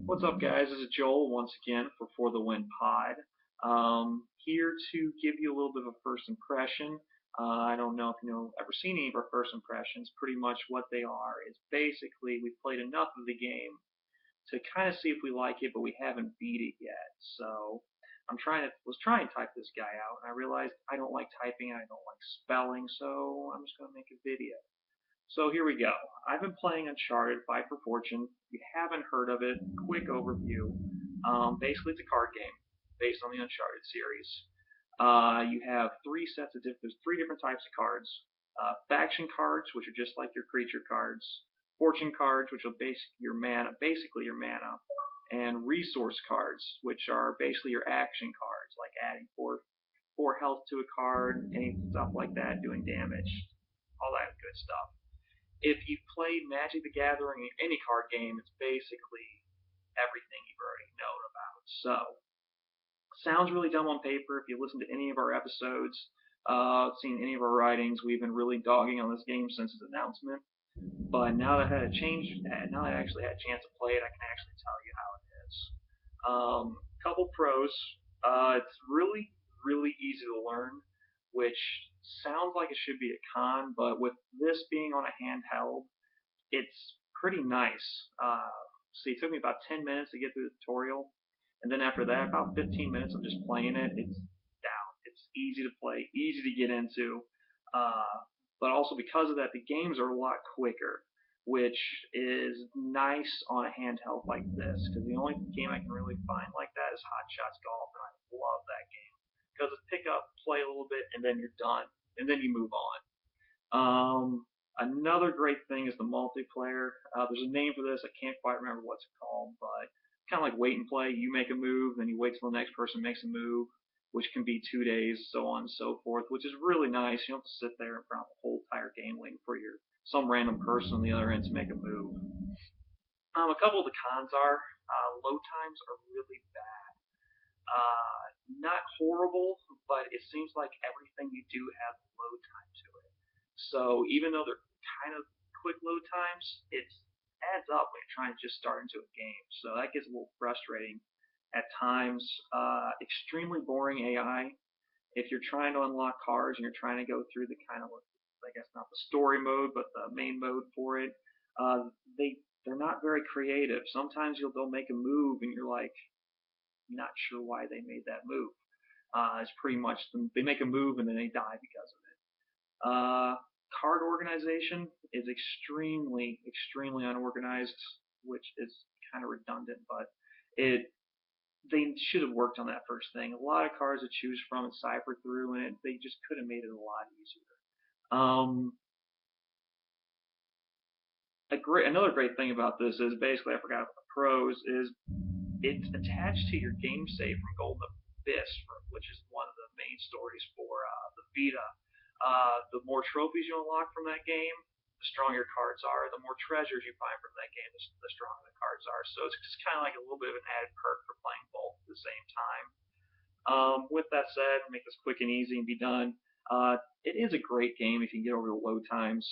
What's up, guys? This is Joel once again For the Win Pod. Here to give you a little bit of a first impression. I don't know if ever seen any of our first impressions. Pretty much what they are is basically we've played enough of the game to kind of see if we like it, but we haven't beat it yet. So was trying to type this guy out, and I realized I don't like typing, and I don't like spelling, so I'm just gonna make a video. So here we go. I've been playing Uncharted Fight for Fortune. If you haven't heard of it, quick overview. Basically, it's a card game based on the Uncharted series. You have there's three different types of cards. Faction cards, which are just like your creature cards. Fortune cards, which are basically your mana, and resource cards, which are basically your action cards, like adding four health to a card, any stuff like that, doing damage, all that good stuff. If you've played Magic the Gathering or any card game, it's basically everything you've already known about. So, sounds really dumb on paper. If you listen to any of our episodes, seen any of our writings, we've been really dogging on this game since its announcement. But now that I had a change, now that I actually had a chance to play it, I can actually tell you how it is. Couple pros. It's really easy to learn, which sounds like it should be a con, but with this being on a handheld, it's pretty nice. See, it took me about 10 minutes to get through the tutorial, and then after that, about 15 minutes of just playing it, it's down. It's easy to play, easy to get into, uh, but also because of that, the games are a lot quicker, which is nice on a handheld like this, because the only game I can really find like that is Hot Shots Golf, and I love that game because it's pick up, play a little bit, and then you're done, and then you move on. Another great thing is the multiplayer. There's a name for this. I can't quite remember what it's called, but kind of like wait and play. You make a move, then you wait till the next person makes a move, which can be 2 days, so on and so forth, which is really nice. You don't have to sit there in front of the whole entire game waiting for some random person on the other end to make a move. A couple of the cons are load times are really bad. Not horrible, but it seems like everything you do has a load time to it. So even though they're kind of quick load times, it adds up when you're trying to just start into a game. So that gets a little frustrating at times. Extremely boring AI. If you're trying to unlock cars and you're trying to go through the kind of, I guess not the story mode, but the main mode for it, uh, they're not very creative. Sometimes they'll make a move and you're like, not sure why they made that move. It's pretty much they make a move and then they die because of it. Uh, Card organization is extremely unorganized, which is kind of redundant, but it they should have worked on that first thing. A lot of cards to choose from and cipher through, and they just could have made it a lot easier. Um, Another great thing about this is basically I forgot the pros is it's attached to your game save from Golden Abyss, which is one of the main stories for the Vita. The more trophies you unlock from that game, the stronger your cards are. The more treasures you find from that game, the stronger the cards are. So it's just kind of like a little bit of an added perk for playing both at the same time. With that said, make this quick and easy and be done. It is a great game if you can get over the load times,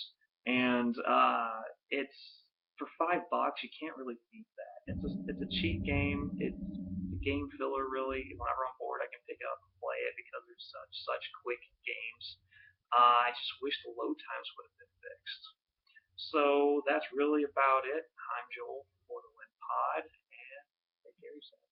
and it's for $5. You can't really beat that. It's a cheap game. It's a game filler really. Whenever I'm bored, I can pick it up and play it because there's such quick games. I just wish the load times would have been fixed. So that's really about it. I'm Joel for the Win Pod, and take care of yourself.